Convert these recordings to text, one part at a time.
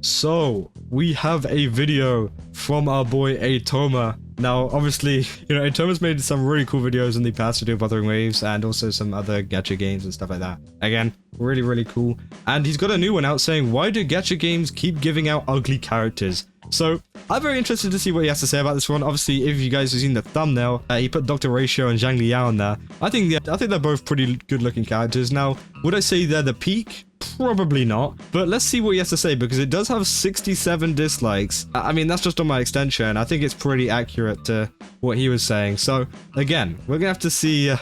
So, we have a video from our boy Aithoma. Now, obviously, Aithoma's made some really cool videos in the past to do Wuthering Waves and also some other Gacha Games and stuff like that. Again, really, really cool. And he's got a new one out saying, why do Gacha Games keep giving out ugly characters? So, I'm very interested to see what he has to say about this one. Obviously, if you guys have seen the thumbnail, he put Dr. Ratio and Zhang Liao in there. I think they're both pretty good-looking characters. Now, would I say they're the peak? Probably not, but let's see what he has to say, because it does have 67 dislikes. I mean, that's just on my extension. I think it's pretty accurate to what he was saying. So, again, we're gonna have to see,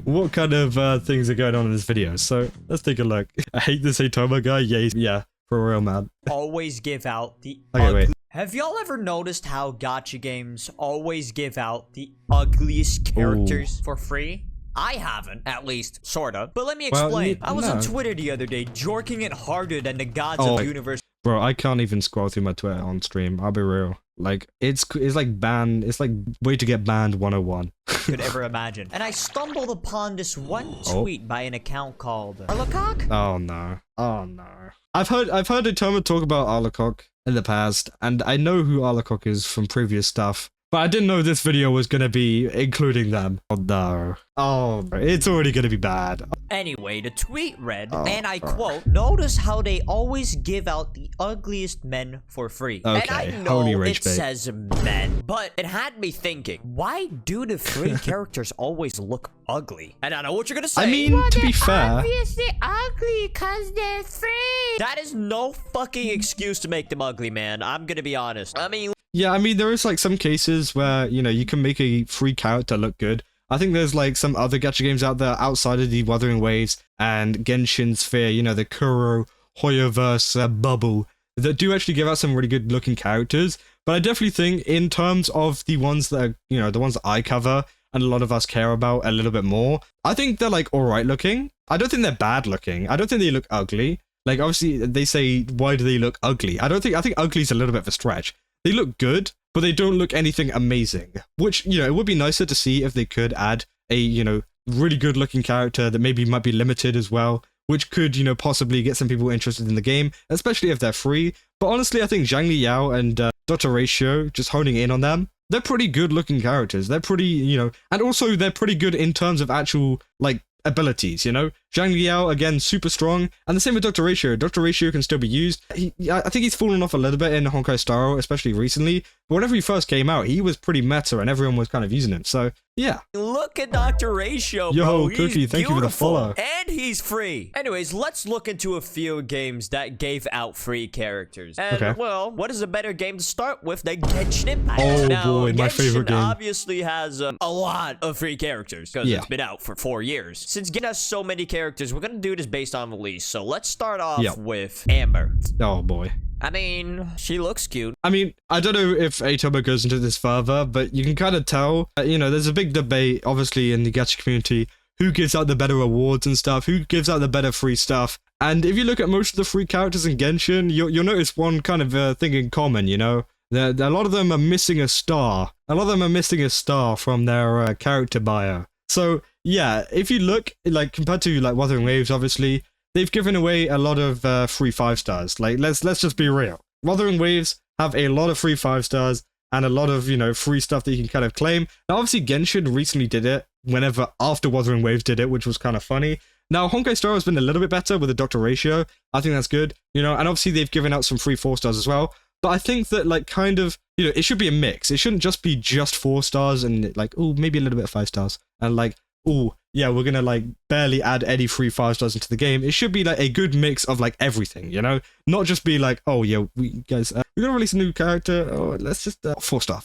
what kind of things are going on in this video. So, let's take a look. I hate this Aithoma guy. Yeah, for real, man. Always give out the wait. Have y'all ever noticed how Gacha Games always give out the ugliest characters for free? I haven't, at least, sorta. But let me explain. I was on Twitter the other day, jorking it harder than the gods of the universe. Bro, I can't even scroll through my Twitter on stream. I'll be real. Like, it's like ban. It's like way to get banned 101. Could ever imagine. And I stumbled upon this one tweet by an account called Arlacock. Oh no. Oh no. I've heard Aithoma talk about Arlacock in the past, and I know who Arlacock is from previous stuff. But I didn't know this video was gonna be including them. Oh no. Oh, it's already gonna be bad. Anyway, the tweet read, and I quote, "Notice how they always give out the ugliest men for free." Okay, and I know it says men, but it had me thinking, why do the free characters always look ugly? And I know what you're gonna say. I mean, to be fair, obviously ugly because they're free. That is no fucking excuse to make them ugly, man. I'm gonna be honest. Yeah, I mean, there is like some cases where, you can make a free character look good. I think there's like some other Gacha games out there outside of the Wuthering Waves and Genshin sphere, the Kuro Hoyoverse bubble, that do actually give out some really good looking characters. But I definitely think in terms of the ones that are, the ones that I cover and a lot of us care about a little bit more, I think they're like alright looking. I don't think they're bad looking. I don't think they look ugly. Like, obviously, they say, why do they look ugly? I think ugly is a little bit of a stretch. They look good, but they don't look anything amazing. Which, it would be nicer to see if they could add a, really good looking character that maybe might be limited as well, which could, possibly get some people interested in the game, especially if they're free. But honestly, I think Zhang Liao and Dr. Ratio, just honing in on them, they're pretty good looking characters. They're pretty, and also they're pretty good in terms of actual, like, abilities, Zhang Liao, again, super strong, and the same with Dr. Ratio. Dr. Ratio can still be used. I think he's fallen off a little bit in Honkai Star, especially recently, but whenever he first came out, he was pretty meta, and everyone was kind of using him, so, yeah. Look at Dr. Ratio, Yo, bro. Cookie, thank you for the follow. And he's free. Anyways, let's look into a few games that gave out free characters. And, well, what is a better game to start with than Genshin Impact? Oh, now, boy, my favorite game. Obviously has a lot of free characters, because it's been out for 4 years. Since Genshin has so many characters, we're gonna do this based on release. So let's start off with Amber. Oh boy. I mean, she looks cute. I mean, I don't know if Aithoma goes into this further, but you can kind of tell, there's a big debate, obviously, in the Gacha community, who gives out the better awards and stuff, who gives out the better free stuff. And if you look at most of the free characters in Genshin, you'll notice one kind of thing in common, a lot of them are missing a star. A lot of them are missing a star from their character bio. So, yeah, if you look, like, compared to, like, Wuthering Waves, obviously, they've given away a lot of free 5 stars. Like, let's just be real. Wuthering Waves have a lot of free 5 stars and a lot of, free stuff that you can kind of claim. Now, obviously, Genshin recently did it after Wuthering Waves did it, which was kind of funny. Now, Honkai Star has been a little bit better with the Dr. Ratio. I think that's good, and obviously they've given out some free 4 stars as well. But I think that, like, kind of, it should be a mix. It shouldn't just be just 4 stars and, like, oh, maybe a little bit of 5 stars. And, like, oh, yeah, we're gonna, like, barely add any free 5 stars into the game. It should be, like, a good mix of, like, everything, Not just be like, oh, yeah, we're gonna release a new character. Oh, let's just, 4 star.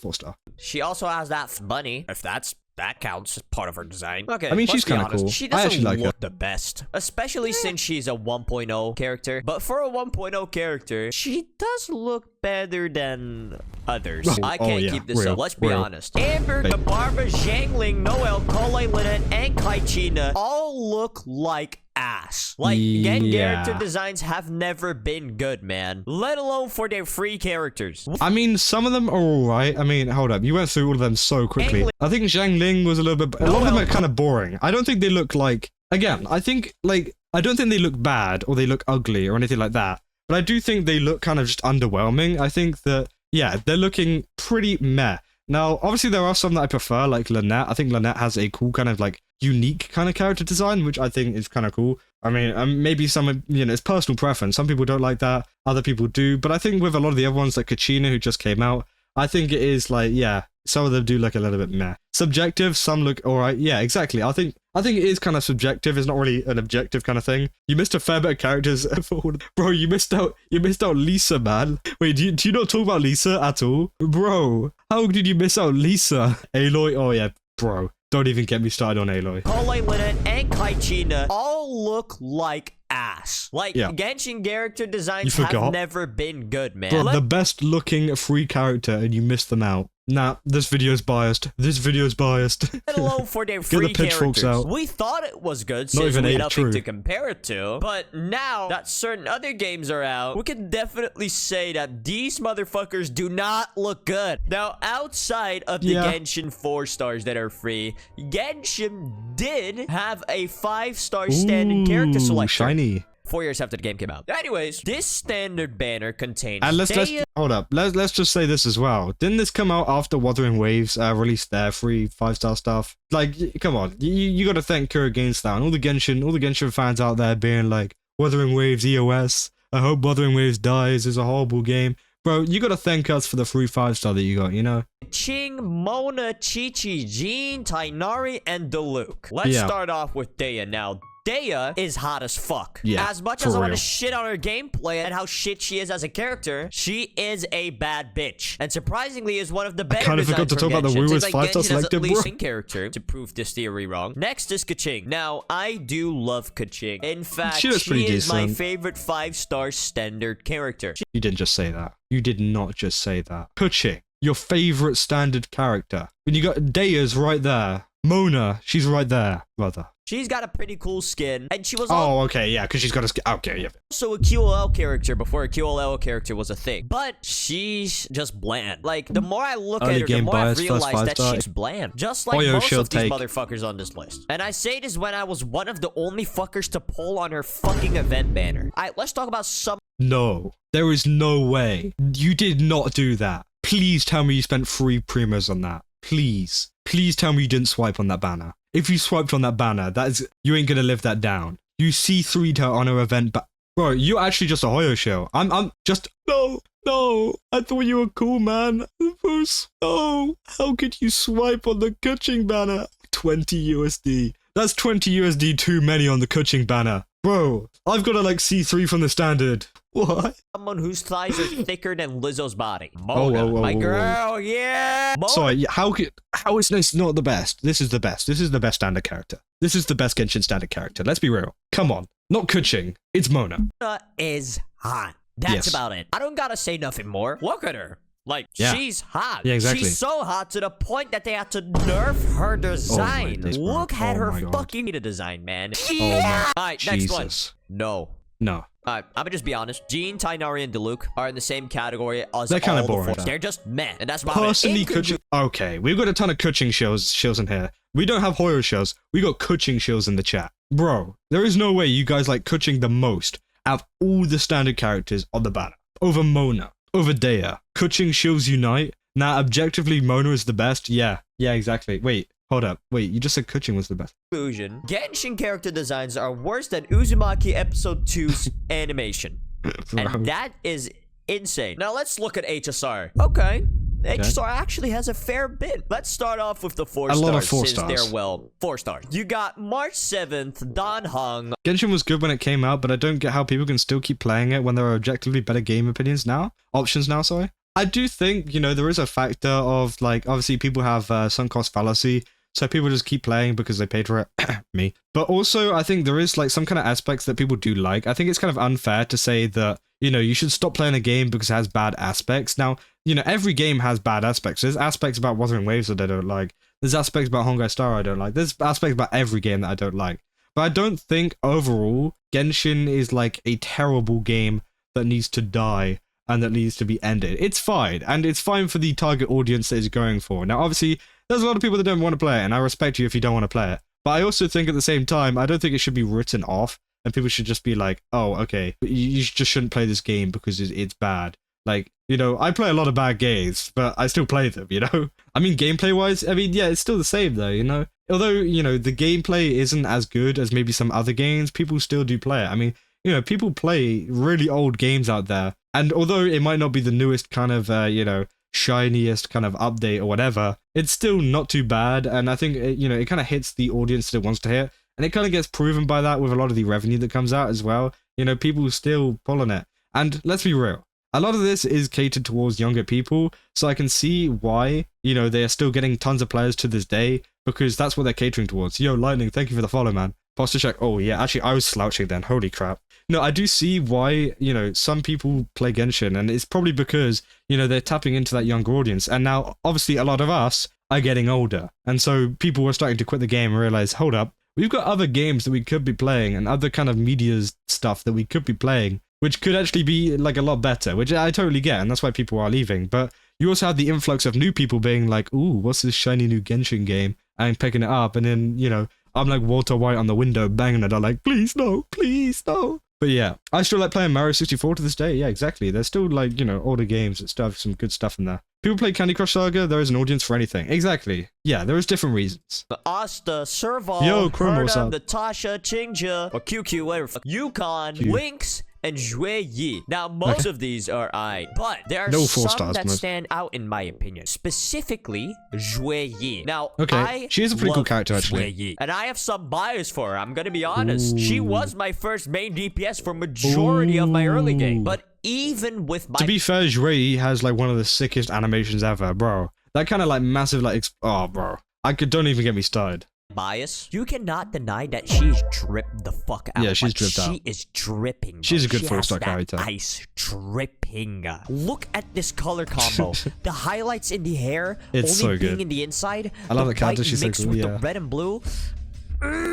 She also has that bunny, if that counts as part of her design. Okay, I mean, she's kind of cool. She doesn't look the best, especially since she's a 1.0 character. But for a 1.0 character, she does look better than others. I can't keep this up. Let's be honest. Amber, Barba, Zhangling, Noel, Kolai, Lynette, and Kaichina all look like ass. Like, character designs have never been good, man. Let alone for their free characters. I mean, some of them are alright. I mean, hold up. You went through all of them so quickly. I think Zhangling was a little bit... A lot of them are kind of boring. I don't think they look like... Again, I think, like... I don't think they look bad or they look ugly or anything like that. but I do think they look kind of just underwhelming. I think that, yeah, they're looking pretty meh. Now, obviously, there are some that I prefer, like Lynette. I think Lynette has a cool kind of like unique kind of character design, which I think is kind of cool. I mean, maybe some, it's personal preference. Some people don't like that, other people do. But I think with a lot of the other ones, like Kachina, who just came out, I think it is like, yeah, some of them do look a little bit meh. Subjective, some look alright. Yeah, exactly. I think it is kind of subjective. It's not really an objective kind of thing. You missed a fair bit of characters. Bro, you missed out Lisa, man. Wait, do you not talk about Lisa at all? Bro, how did you miss out Lisa? Aloy, oh yeah, bro. Don't even get me started on Aloy. Aloy, Lynette, and Kaichina all look like ass. Like, Genshin character designs have never been good, man. Bro, the best looking free character and you missed them out. Nah, this video's biased. This video's biased. Let alone for their free characters. Out. We thought it was good since we had nothing to compare it to. But now that certain other games are out, we can definitely say that these motherfuckers do not look good. Now, outside of the Genshin 4 stars that are free, Genshin did have a 5-star standing character selector. Shiny. 4 years after the game came out. Anyways, this standard banner contains... And let's hold up. Let's just say this as well. Didn't this come out after Wuthering Waves released their free 5-star stuff? Like, come on. You gotta thank Gacha Games and all the Genshin fans out there being like, Wuthering Waves EOS. I hope Wuthering Waves dies. It's a horrible game. Bro, you gotta thank us for the free 5-star that you got, you know? Ching, Mona, Chi-Chi, Jean, Tainari, and Diluc. Let's start off with Daya now. Daya is hot as fuck. Yeah, as much as I want to shit on her gameplay and how shit she is as a character, she is a bad bitch. And surprisingly is one of the better I kind of forgot to talk about the WuWa's 5-star selected, bro. Character to prove this theory wrong. Next is Kaching. Now, I do love Kaching. In fact, she is my favorite 5-star standard character. You didn't just say that. You did not just say that. Kaching, your favorite standard character. When you got Daya's right there. Mona, she's right there, brother. She's got a pretty cool skin, and she was okay, yeah, because she's got a skin. Okay, yeah. Also a QLL character before a QLL character was a thing. But she's just bland. Like, the more I look at her, the more I realize that she's bland. Just like most of these motherfuckers on this list. And I say this when I was one of the only fuckers to pull on her fucking event banner. Alright, let's talk about some... No, there is no way. You did not do that. Please tell me you spent 3 primos on that. Please. Please tell me you didn't swipe on that banner. If you swiped on that banner, you ain't gonna live that down. You C3'd her on her event, but bro, you're actually just a Hoyo shill. I'm just no. I thought you were cool, man. No. How could you swipe on the Kaching banner? 20 USD. That's 20 USD too many on the Kaching banner. Bro, I've got to like C3 from the standard. What? Someone whose thighs are thicker than Lizzo's body. Mona, my girl, yeah. Mona. Sorry, how is this not the best? This is the best. This is the best standard character. This is the best Genshin standard character. Let's be real. Come on. Not Kaching. It's Mona. Mona is hot. That's about it. I don't gotta say nothing more. Look at her. Like, she's hot. Yeah, exactly. She's so hot to the point that they had to nerf her design. Look at her fucking design, man. Yeah! Alright, next one. No. Alright, I'm gonna just be honest. Jean, Tainari, and Diluc are in the same category as they're kind of boring. They're just meh, and that's about personally Kaching. Okay, we've got a ton of Kaching shills in here. We don't have Hoyo shills. We got Kaching shills in the chat. Bro, there is no way you guys like Kaching the most out of all the standard characters on the banner. Over Mona. Over Daya. Kaching shills unite. Now, objectively, Mona is the best. Yeah, exactly. Wait, hold up. Wait, you just said Kaching was the best. Conclusion. Genshin character designs are worse than Uzumaki Episode 2's animation. And that is insane. Now, let's look at HSR. Okay. HSR actually has a fair bit. Let's start off with the 4 stars. A lot of 4 stars. They're 4 stars. You got March 7th, Dan Heng. Genshin was good when it came out, but I don't get how people can still keep playing it when there are objectively better game options now, sorry. I do think, there is a factor of, like, obviously people have sunk cost fallacy, so people just keep playing because they paid for it. Me. But also, I think there is, like, some kind of aspects that people do like. I think it's kind of unfair to say that, you should stop playing a game because it has bad aspects. Now, every game has bad aspects. There's aspects about Wuthering Waves that I don't like. There's aspects about Honkai Star I don't like. There's aspects about every game that I don't like. But I don't think, overall, Genshin is, like, a terrible game that needs to die and that needs to be ended. It's fine, and it's fine for the target audience that it's going for. Now, obviously, there's a lot of people that don't want to play it, and I respect you if you don't want to play it. But I also think at the same time, I don't think it should be written off and people should just be like, oh, okay, you just shouldn't play this game because it's bad. Like, you know, I play a lot of bad games, but I still play them, you know? I mean, gameplay-wise, I mean, yeah, it's still the same, though, you know? Although, you know, the gameplay isn't as good as maybe some other games, people still do play it. I mean, you know, people play really old games out there, and although it might not be the newest kind of, you know, shiniest kind of update or whatever, it's still not too bad, and I think, you know, it kind of hits the audience that it wants to hit, and it kind of gets proven by that with a lot of the revenue that comes out as well. You know, people still pull on it. And let's be real. A lot of this is catered towards younger people, so I can see why, you know, they are still getting tons of players to this day, because that's what they're catering towards. Yo, Lightning, thank you for the follow, man. Posture check. Oh, yeah, actually, I was slouching then. Holy crap. No, I do see why, you know, some people play Genshin, and it's probably because, you know, they're tapping into that younger audience. And now, obviously, a lot of us are getting older, and so people are starting to quit the game and realize, hold up, we've got other games that we could be playing, and other kind of media stuff that we could be playing, which could actually be like a lot better, which I totally get, and that's why people are leaving. But you also have the influx of new people being like, ooh, what's this shiny new Genshin game? And picking it up, and then, you know, I'm like Walter White on the window banging it. I'm like, please no, please no. But yeah, I still like playing Mario 64 to this day. Yeah, exactly. There's still like, you know, older games that still have some good stuff in there. People play Candy Crush Saga, there is an audience for anything. Exactly. Yeah, there is different reasons. Asta, Serval, Yo, Chromo, Herda, Natasha, Chinja, or QQ, whatever. Yukon, Winx, and Jue Yi. Now, most of these are I, but there are some that stand out in my opinion. Specifically, Jue Yi. Now, okay, she is a pretty cool character actually. Yi, and I have some bias for her. I'm gonna be honest. Ooh. She was my first main DPS for majority of my early game, but even with my... To be fair, Jue Yi has like one of the sickest animations ever, bro. That kind of like massive like... Oh, bro. Don't even get me started. Bias, you cannot deny that she's dripped the fuck out. Yeah, she's dripped out. She is dripping. Bro. She's a good 4-star character. Ice dripping. Look at this color combo. The highlights in the hair, it's only so being good. in the inside. I love the character. She's mixed so cool, with the red and blue.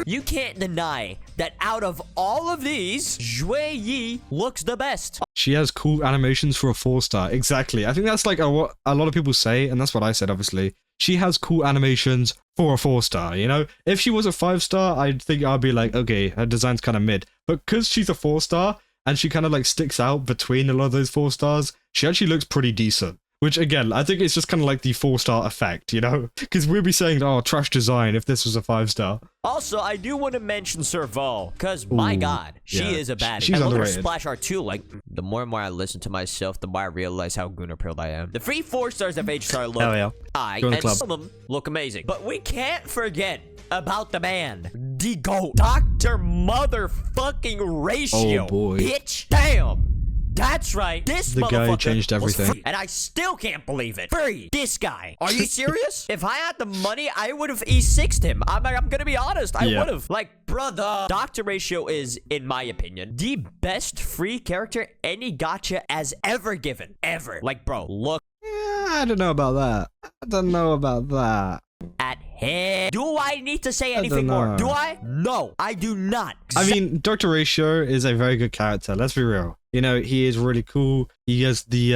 You can't deny that out of all of these, Jue Yi looks the best. She has cool animations for a 4-star. Exactly. I think that's like what a lot of people say, and that's what I said, obviously. She has cool animations for a 4-star, you know? If she was a 5-star, I'd think I'd be like, okay, her design's kind of mid. But because she's a 4-star, and she kind of like sticks out between a lot of those 4-stars, she actually looks pretty decent. Which, again, I think it's just kind of like the 4-star effect, you know? Because we'd be saying, oh, trash design if this was a 5-star. Also, I do want to mention Serval, because, my god, she is a baddie. She's and underrated. Look at her splash art, too. Like, the more and more I listen to myself, the more I realize how Gunnar-pilled I am. The free 4-stars of HSR look and some of them look amazing. But we can't forget about the man, the GOAT, Dr. Motherfucking Ratio. Oh, boy. Bitch, damn. That's right. This the guy changed everything. Free, and I still can't believe it. Free. This guy. Are you serious? If I had the money, I would have E6'd him. I'm gonna be honest. I would have. Like, brother. Dr. Ratio is, in my opinion, the best free character any gacha has ever given. Ever. Like, bro, look. I don't know about that. I don't know about that. At him. Do I need to say anything more? Do I? No, I do not. I mean, Dr. Ratio is a very good character. Let's be real. You know, he is really cool. He has the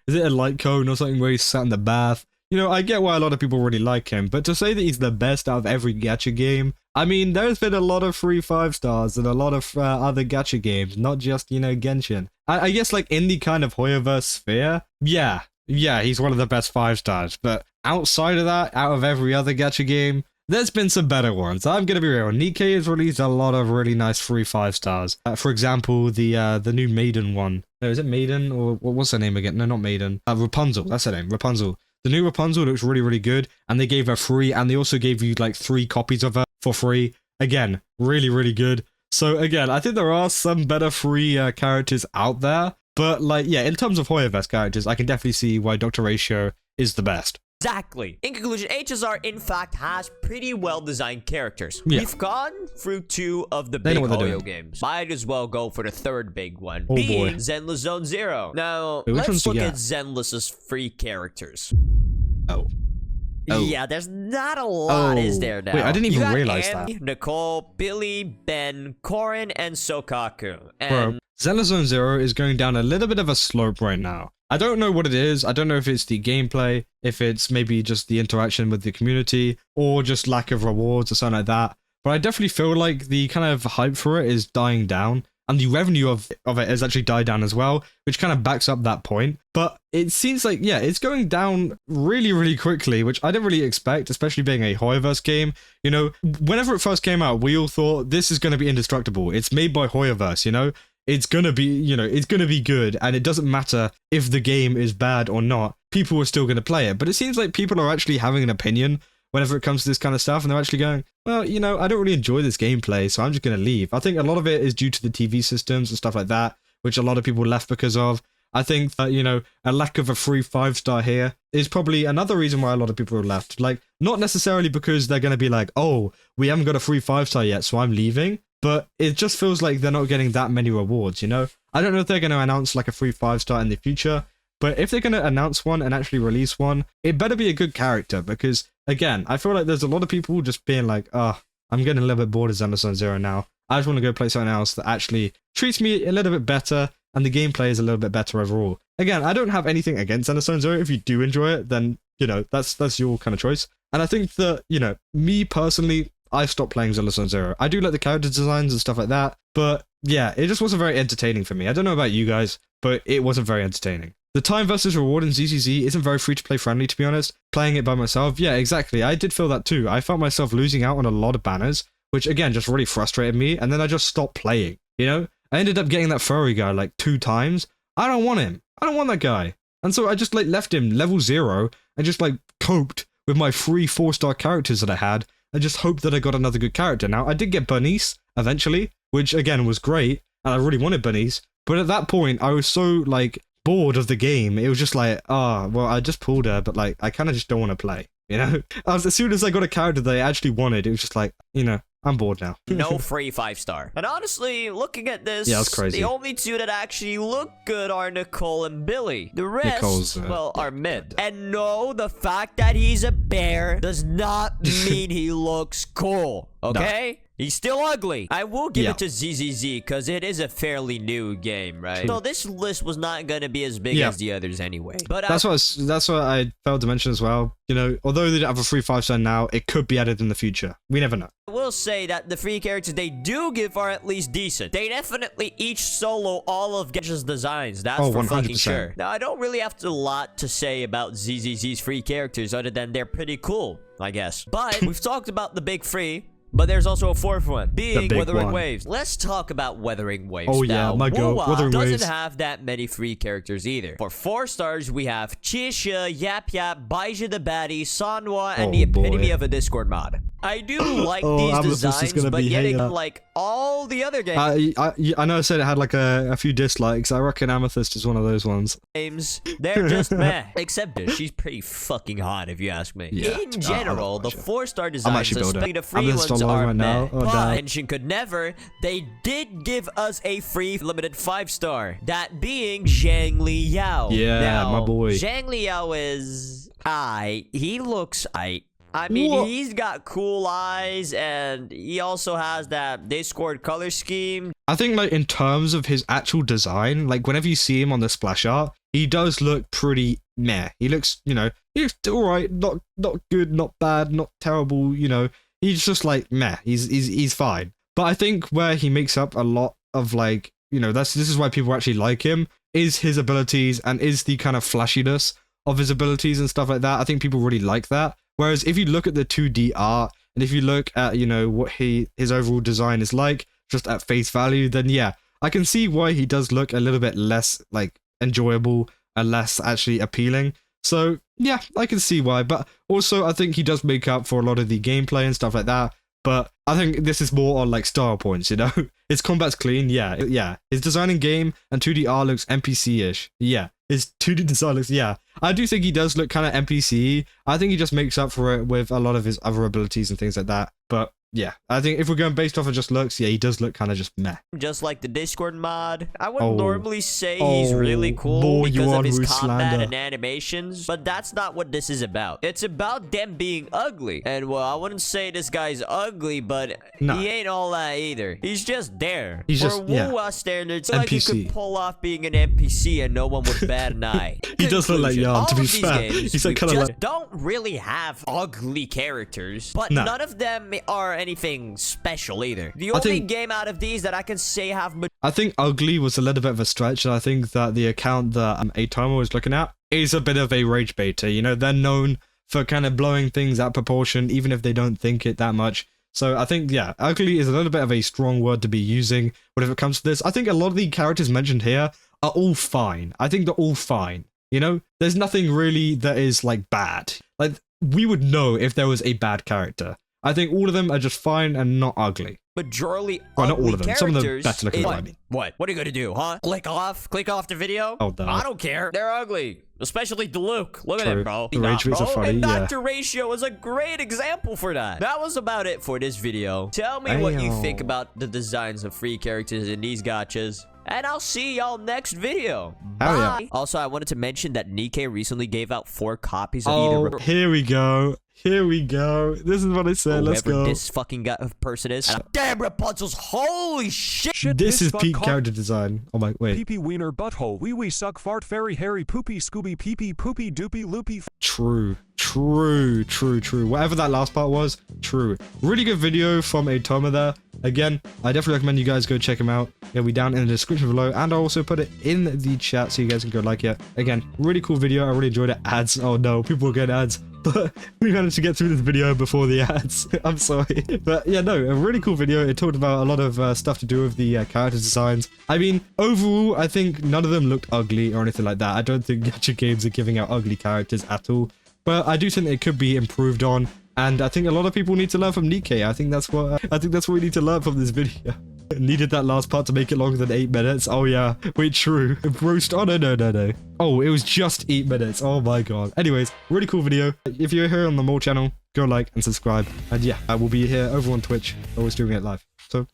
is it a light cone or something where he's sat in the bath? You know, I get why a lot of people really like him, but to say that he's the best out of every gacha game, I mean, there's been a lot of free 5-stars and a lot of other gacha games, not just, you know, Genshin. I guess, like, in the kind of Hoyoverse sphere, yeah, he's one of the best 5-stars, but outside of that, out of every other gacha game, there's been some better ones. I'm gonna be real. Nikkei has released a lot of really nice free 5-stars. For example, the new Maiden one. No, is it Maiden or what's her name again? No, not Maiden. Rapunzel. That's her name. Rapunzel. The new Rapunzel looks really, really good, and they gave her free, and they also gave you like 3 copies of her for free. Again, really, really good. So again, I think there are some better free characters out there, but like, yeah, in terms of Hoyoverse characters, I can definitely see why Dr. Ratio is the best. Exactly. In conclusion, HSR, in fact, has pretty well-designed characters. Yeah. We've gone through 2 of the big Hoyo games. Might as well go for the 3rd big one, being Zenless Zone Zero. Now, let's look at Zenless's free characters. Oh. Yeah, there's not a lot, is there now? Wait, I didn't even realize that. Nicole, Billy, Ben, Korin, and Sokaku. Bro, Zenless Zone Zero is going down a little bit of a slope right now. I don't know what it is. I don't know if it's the gameplay, if it's maybe just the interaction with the community, or just lack of rewards or something like that. but I definitely feel like the kind of hype for it is dying down. And the revenue of it has actually died down as well, which kind of backs up that point. But it seems like, yeah, it's going down really, really quickly, which I didn't really expect, especially being a Hoyoverse game. You know, whenever it first came out, we all thought this is going to be indestructible. It's made by Hoyoverse, you know? It's going to be, you know, it's going to be good. And it doesn't matter if the game is bad or not. People are still going to play it. But it seems like people are actually having an opinion whenever it comes to this kind of stuff, and they're actually going, well, you know, I don't really enjoy this gameplay, so I'm just going to leave. I think a lot of it is due to the TV systems and stuff like that, which a lot of people left because of. I think that, you know, a lack of a free 5-star here is probably another reason why a lot of people are left. Like, not necessarily because they're going to be like, oh, we haven't got a free 5-star yet, so I'm leaving. But it just feels like they're not getting that many rewards, you know? I don't know if they're going to announce like a free 5-star in the future, but if they're going to announce one and actually release one, it better be a good character, because again, I feel like there's a lot of people just being like, oh, I'm getting a little bit bored of Zenless Zero now. I just want to go play something else that actually treats me a little bit better, and the gameplay is a little bit better overall. Again, I don't have anything against Zenless Zero. If you do enjoy it, then, you know, that's your kind of choice. And I think that, you know, me personally, I stopped playing Zenless Zero. I do like the character designs and stuff like that, but yeah, it just wasn't very entertaining for me. I don't know about you guys, but it wasn't very entertaining. The time versus reward in ZZZ isn't very free-to-play friendly, to be honest. Playing it by myself, yeah, exactly. I did feel that too. I felt myself losing out on a lot of banners, which again just really frustrated me, and then I just stopped playing, you know? I ended up getting that furry guy like 2 times. I don't want him. I don't want that guy. And so I just like left him level 0 and just like coped with my free 4-star characters that I had and just hoped that I got another good character. Now, I did get Bernice eventually, which again was great, and I really wanted Bernice, but at that point I was so like bored of the game. It was just like, well, I just pulled her, but like I kind of just don't want to play, you know? As soon as I got a character that I actually wanted, it was just like, you know, I'm bored now. No free 5-star. And honestly, looking at this, yeah, that's crazy. The only 2 that actually look good are Nicole and Billy. The rest, well, are mid. And no, the fact that he's a bear does not mean he looks cool, okay? No. He's still ugly. I will give it to ZZZ because it is a fairly new game, right? So this list was not going to be as big as the others anyway. But that's what I failed to mention as well. You know, although they don't have a free 5-star now, it could be added in the future. We never know. I will say that the free characters they do give are at least decent. They definitely each solo all of Genshin's designs. That's for 100%. Fucking sure. Now, I don't really have a lot to say about ZZZ's free characters other than they're pretty cool, I guess. But we've talked about the big free. But there's also a 4th one, being Wuthering Waves. Let's talk about Wuthering Waves. Oh yeah, now, my god, Wuthering Waves doesn't have that many free characters either. For 4 stars, we have Chisha, Yap Yap, Baija the Baddie, Sanwa, and the epitome of a Discord mod. I do like these designs, but getting like all the other games. I know I said it had like a few dislikes. I reckon Amethyst is one of those ones. Games, they're just meh. Except this, she's pretty fucking hot if you ask me. Yeah. In general, the 4-star designs, especially the free ones, are meh. But Genshin could never. They did give us a free limited 5-star. That being Zhang Liao. Yeah, now, my boy. Zhang Liao is he looks I mean, he's got cool eyes, and he also has that Discord color scheme. I think, like, in terms of his actual design, like, whenever you see him on the splash art, he does look pretty meh. He looks, you know, he's alright, not good, not bad, not terrible, you know. He's just, like, meh. He's fine. But I think where he makes up a lot of, like, you know, this is why people actually like him, is his abilities and is the kind of flashiness of his abilities and stuff like that. I think people really like that. Whereas if you look at the 2D art, and if you look at, you know, what his overall design is like, just at face value, then yeah, I can see why he does look a little bit less, like, enjoyable and less actually appealing. So, yeah, I can see why. But also, I think he does make up for a lot of the gameplay and stuff like that. But I think this is more on, like, style points, you know? His combat's clean, yeah. His design in game and 2D art looks NPC-ish, yeah. His 2D design looks, yeah. I do think he does look kind of NPC. I think he just makes up for it with a lot of his other abilities and things like that. But yeah, I think if we're going based off of just looks, yeah, he does look kind of just meh. Just like the Discord mod, I wouldn't normally say he's really cool because of his combat and animations, but that's not what this is about. It's about them being ugly. And well, I wouldn't say this guy's ugly, but he ain't all that either. He's just there. He's just, wuwa standards, like he could pull off being an NPC and no one would bat an eye. He does look like Yarn, to be fair. He's like kind of like... don't really have ugly characters, but none of them are anything special either. The only game out of these that I can say have... I think ugly was a little bit of a stretch, and I think that the account that Aithoma was looking at is a bit of a rage baiter. You know, they're known for kind of blowing things out proportion, even if they don't think it that much. So I think, yeah, ugly is a little bit of a strong word to be using whenever it comes to this. I think a lot of the characters mentioned here are all fine. I think they're all fine. You know, there's nothing really that is like bad. Like, we would know if there was a bad character. I think all of them are just fine and not ugly. Majorly well, not all of them. Characters. Some of them better looking. What? What are you gonna do, huh? Click off the video? Oh, no. I don't care. They're ugly. Especially Diluc. Look at him, bro. The rage bits are funny, and Dr. Ratio was a great example for that. That was about it for this video. Tell me what you think about the designs of free characters in these gachas. And I'll see y'all next video. Bye. Yeah. Also, I wanted to mention that Nikkei recently gave out 4 copies of either... Here we go. Here we go. This is what I said. Let's go. This fucking person is. Damn Rapunzel's. Holy shit. This is peak character design. Oh my, wait. Pee-pee wiener butthole wee wee suck fart fairy hairy poopy scooby pee-pee poopy doopy loopy. True. Whatever that last part was, true. Really good video from Aithoma there. Again, I definitely recommend you guys go check him out. It'll be down in the description below, and I'll also put it in the chat so you guys can go like it. Again, really cool video. I really enjoyed it. Ads. Oh no, people will get ads. But we managed to get through this video before the ads. I'm sorry. But yeah, no, a really cool video. It talked about a lot of stuff to do with the character designs. I mean, overall, I think none of them looked ugly or anything like that. I don't think Gacha Games are giving out ugly characters at all. But I do think it could be improved on. And I think a lot of people need to learn from Nikkei. I think that's what we need to learn from this video. Needed that last part to make it longer than 8 minutes. Oh yeah, wait, true. Roast. Oh no. Oh, it was just 8 minutes. Oh my god. Anyways, really cool video. If you're here on the Mole channel, go like and subscribe. And yeah, I will be here over on Twitch, always doing it live. So